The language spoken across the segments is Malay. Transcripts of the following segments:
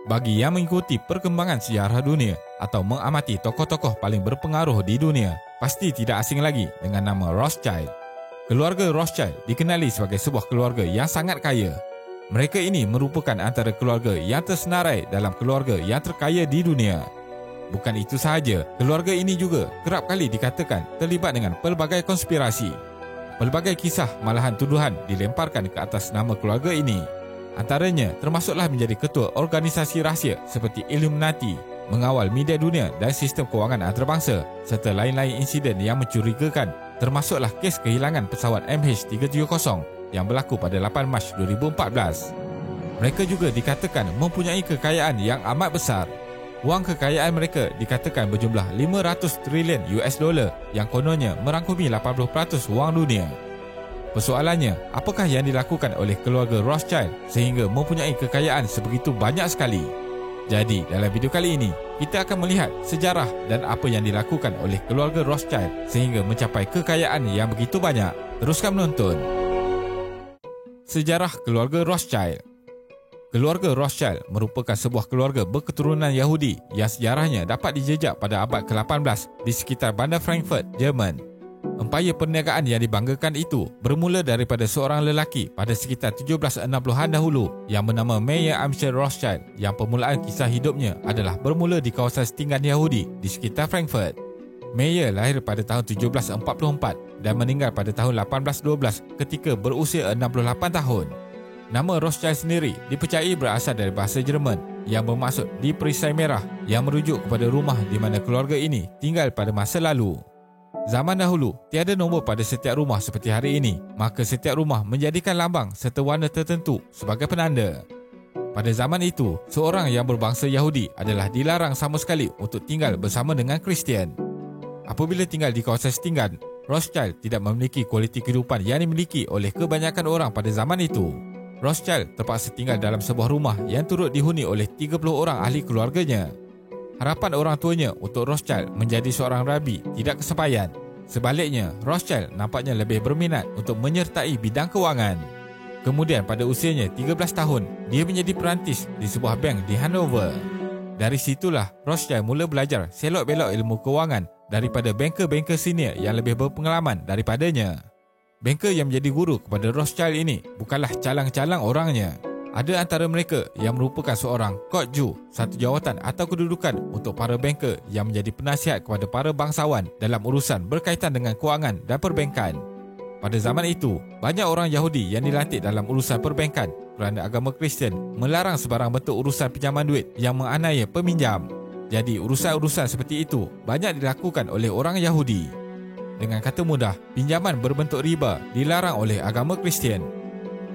Bagi yang mengikuti perkembangan sejarah dunia atau mengamati tokoh-tokoh paling berpengaruh di dunia, pasti tidak asing lagi dengan nama Rothschild. Keluarga Rothschild dikenali sebagai sebuah keluarga yang sangat kaya. Mereka ini merupakan antara keluarga yang tersenarai dalam keluarga yang terkaya di dunia. Bukan itu sahaja, keluarga ini juga kerap kali dikatakan terlibat dengan pelbagai konspirasi. Pelbagai kisah malahan tuduhan dilemparkan ke atas nama keluarga ini. Antaranya termasuklah menjadi ketua organisasi rahsia seperti Illuminati, mengawal media dunia dan sistem kewangan antarabangsa, serta lain-lain insiden yang mencurigakan, termasuklah kes kehilangan pesawat MH370 yang berlaku pada 8 Mac 2014. Mereka juga dikatakan mempunyai kekayaan yang amat besar. Wang kekayaan mereka dikatakan berjumlah 500 trilion US dollar yang kononnya merangkumi 80% wang dunia. Persoalannya, apakah yang dilakukan oleh keluarga Rothschild sehingga mempunyai kekayaan sebegitu banyak sekali? Jadi, dalam video kali ini, kita akan melihat sejarah dan apa yang dilakukan oleh keluarga Rothschild sehingga mencapai kekayaan yang begitu banyak. Teruskan menonton. Sejarah keluarga Rothschild. Keluarga Rothschild merupakan sebuah keluarga berketurunan Yahudi yang sejarahnya dapat dijejak pada abad ke-18 di sekitar bandar Frankfurt, Jerman. Empayar perniagaan yang dibanggakan itu bermula daripada seorang lelaki pada sekitar 1760-an dahulu yang bernama Meyer Amschel Rothschild, yang permulaan kisah hidupnya adalah bermula di kawasan setinggan Yahudi di sekitar Frankfurt. Meyer lahir pada tahun 1744 dan meninggal pada tahun 1812 ketika berusia 68 tahun. Nama Rothschild sendiri dipercayai berasal dari bahasa Jerman yang bermaksud di perisai merah, yang merujuk kepada rumah di mana keluarga ini tinggal pada masa lalu. Zaman dahulu, tiada nombor pada setiap rumah seperti hari ini, maka setiap rumah menjadikan lambang serta warna tertentu sebagai penanda. Pada zaman itu, seorang yang berbangsa Yahudi adalah dilarang sama sekali untuk tinggal bersama dengan Kristian. Apabila tinggal di kawasan setinggan, Rothschild tidak memiliki kualiti kehidupan yang dimiliki oleh kebanyakan orang pada zaman itu. Rothschild terpaksa tinggal dalam sebuah rumah yang turut dihuni oleh 30 orang ahli keluarganya. Harapan orang tuanya untuk Rothschild menjadi seorang rabi tidak kesampaian. Sebaliknya, Rothschild nampaknya lebih berminat untuk menyertai bidang kewangan. Kemudian pada usianya 13 tahun, dia menjadi perantis di sebuah bank di Hanover. Dari situlah Rothschild mula belajar selok-belok ilmu kewangan daripada banker-banker senior yang lebih berpengalaman daripadanya. Banker yang menjadi guru kepada Rothschild ini bukanlah calang-calang orangnya. Ada antara mereka yang merupakan seorang Kotju, satu jawatan atau kedudukan untuk para banker yang menjadi penasihat kepada para bangsawan dalam urusan berkaitan dengan kewangan dan perbankan. Pada zaman itu, banyak orang Yahudi yang dilantik dalam urusan perbankan kerana agama Kristian melarang sebarang bentuk urusan pinjaman duit yang menganiaya peminjam. Jadi urusan-urusan seperti itu banyak dilakukan oleh orang Yahudi. Dengan kata mudah, pinjaman berbentuk riba dilarang oleh agama Kristian.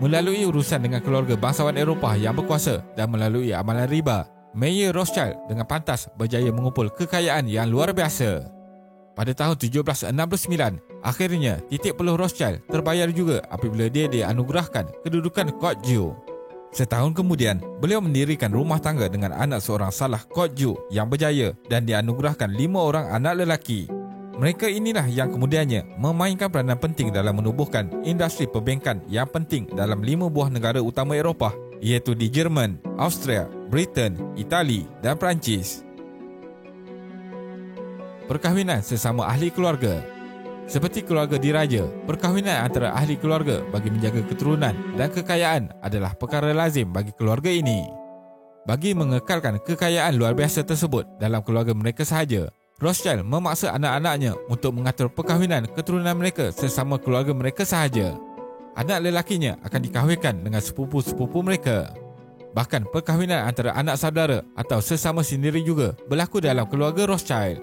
Melalui urusan dengan keluarga bangsawan Eropah yang berkuasa dan melalui amalan riba, Meyer Rothschild dengan pantas berjaya mengumpul kekayaan yang luar biasa. Pada tahun 1769, akhirnya titik peluh Rothschild terbayar juga apabila dia dianugerahkan kedudukan Kotju. Setahun kemudian, beliau mendirikan rumah tangga dengan anak seorang salah Kotju yang berjaya dan dianugerahkan 5 orang anak lelaki. Mereka inilah yang kemudiannya memainkan peranan penting dalam menubuhkan industri perbankan yang penting dalam 5 buah negara utama Eropah, iaitu di Jerman, Austria, Britain, Itali dan Perancis. Perkahwinan sesama ahli keluarga. Seperti keluarga diraja, perkahwinan antara ahli keluarga bagi menjaga keturunan dan kekayaan adalah perkara lazim bagi keluarga ini. Bagi mengekalkan kekayaan luar biasa tersebut dalam keluarga mereka sahaja, Rothschild memaksa anak-anaknya untuk mengatur perkahwinan keturunan mereka sesama keluarga mereka sahaja. Anak lelakinya akan dikahwinkan dengan sepupu-sepupu mereka. Bahkan perkahwinan antara anak saudara atau sesama sendiri juga berlaku dalam keluarga Rothschild.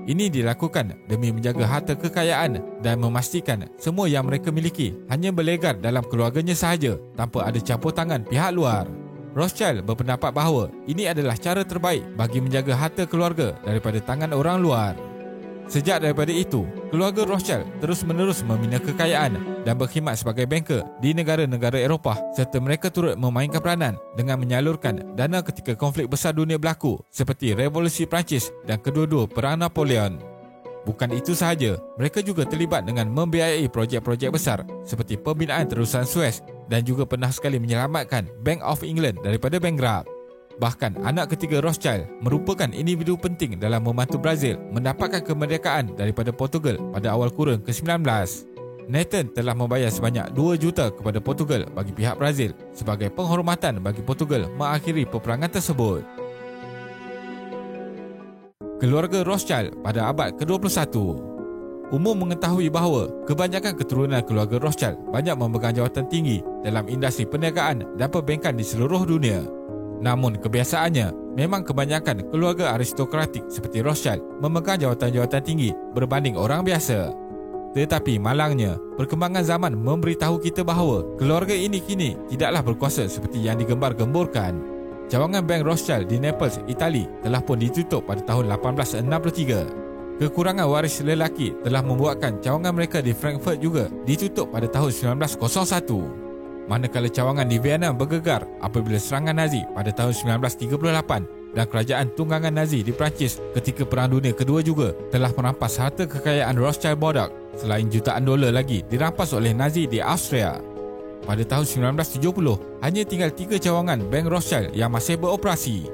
Ini dilakukan demi menjaga harta kekayaan dan memastikan semua yang mereka miliki hanya berlegar dalam keluarganya sahaja tanpa ada campur tangan pihak luar. Rothschild berpendapat bahawa ini adalah cara terbaik bagi menjaga harta keluarga daripada tangan orang luar. Sejak daripada itu, keluarga Rothschild terus-menerus membina kekayaan dan berkhidmat sebagai banker di negara-negara Eropah, serta mereka turut memainkan peranan dengan menyalurkan dana ketika konflik besar dunia berlaku seperti Revolusi Perancis dan kedua-dua Perang Napoleon. Bukan itu sahaja, mereka juga terlibat dengan membiayai projek-projek besar seperti pembinaan terusan Suez dan juga pernah sekali menyelamatkan Bank of England daripada bankrupt. Bahkan anak ketiga Rothschild merupakan individu penting dalam membantu Brazil mendapatkan kemerdekaan daripada Portugal pada awal kurun ke-19. Nathan telah membayar sebanyak 2 juta kepada Portugal bagi pihak Brazil sebagai penghormatan bagi Portugal mengakhiri peperangan tersebut. Keluarga Rothschild pada abad ke-21. Umum mengetahui bahawa kebanyakan keturunan keluarga Rothschild banyak memegang jawatan tinggi dalam industri perniagaan dan perbankan di seluruh dunia. Namun kebiasaannya, memang kebanyakan keluarga aristokratik seperti Rothschild memegang jawatan-jawatan tinggi berbanding orang biasa. Tetapi malangnya, perkembangan zaman memberitahu kita bahawa keluarga ini kini tidaklah berkuasa seperti yang digembar-gemburkan. Cawangan Bank Rothschild di Naples, Itali telah pun ditutup pada tahun 1863. Kekurangan waris lelaki telah membuatkan cawangan mereka di Frankfurt juga ditutup pada tahun 1901. Manakala cawangan di Vienna bergegar apabila serangan Nazi pada tahun 1938 dan kerajaan tunggangan Nazi di Perancis ketika Perang Dunia Kedua juga telah merampas harta kekayaan Rothschild Bodak, selain jutaan dolar lagi dirampas oleh Nazi di Austria. Pada tahun 1970, hanya tinggal 3 cawangan Bank Rothschild yang masih beroperasi.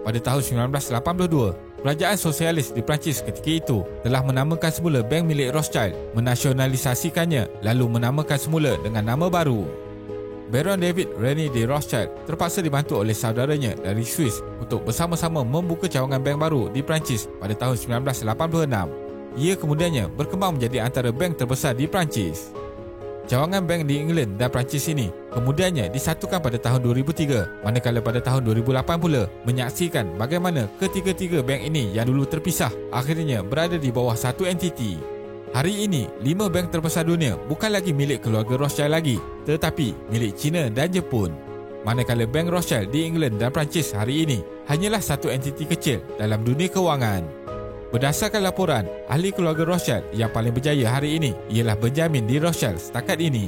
Pada tahun 1982, Kerajaan Sosialis di Perancis ketika itu telah menamakan semula bank milik Rothschild, menasionalisasikannya lalu menamakan semula dengan nama baru. Baron David Rene de Rothschild terpaksa dibantu oleh saudaranya dari Swiss untuk bersama-sama membuka cawangan bank baru di Perancis pada tahun 1986. Ia kemudiannya berkembang menjadi antara bank terbesar di Perancis. Cawangan bank di England dan Perancis ini kemudiannya disatukan pada tahun 2003, manakala pada tahun 2008 pula menyaksikan bagaimana ketiga-tiga bank ini yang dulu terpisah akhirnya berada di bawah satu entiti. Hari ini, 5 bank terbesar dunia bukan lagi milik keluarga Rothschild lagi, tetapi milik China dan Jepun. Manakala Bank Rothschild di England dan Perancis hari ini hanyalah satu entiti kecil dalam dunia kewangan. Berdasarkan laporan, ahli keluarga Rothschild yang paling berjaya hari ini ialah Benjamin D. Rothschild setakat ini.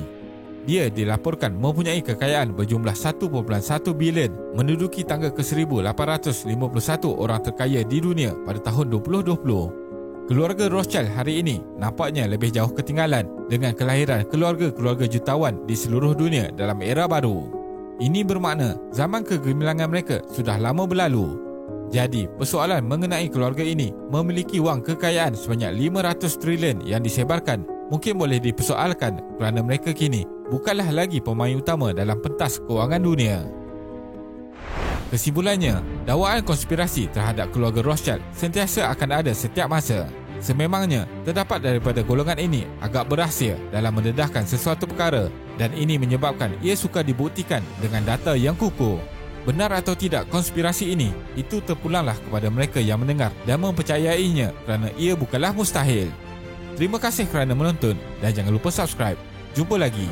Dia dilaporkan mempunyai kekayaan berjumlah 1.1 bilion, menduduki tangga ke-1851 orang terkaya di dunia pada tahun 2020. Keluarga Rothschild hari ini nampaknya lebih jauh ketinggalan dengan kelahiran keluarga-keluarga jutawan di seluruh dunia dalam era baru. Ini bermakna zaman kegemilangan mereka sudah lama berlalu. Jadi, persoalan mengenai keluarga ini memiliki wang kekayaan sebanyak 500 trilion yang disebarkan mungkin boleh dipersoalkan kerana mereka kini bukanlah lagi pemain utama dalam pentas kewangan dunia. Kesimpulannya, dakwaan konspirasi terhadap keluarga Rothschild sentiasa akan ada setiap masa. Sememangnya, terdapat daripada golongan ini agak berahsia dalam mendedahkan sesuatu perkara dan ini menyebabkan ia sukar dibuktikan dengan data yang kukuh. Benar atau tidak konspirasi ini, itu terpulanglah kepada mereka yang mendengar dan mempercayainya kerana ia bukanlah mustahil. Terima kasih kerana menonton dan jangan lupa subscribe. Jumpa lagi.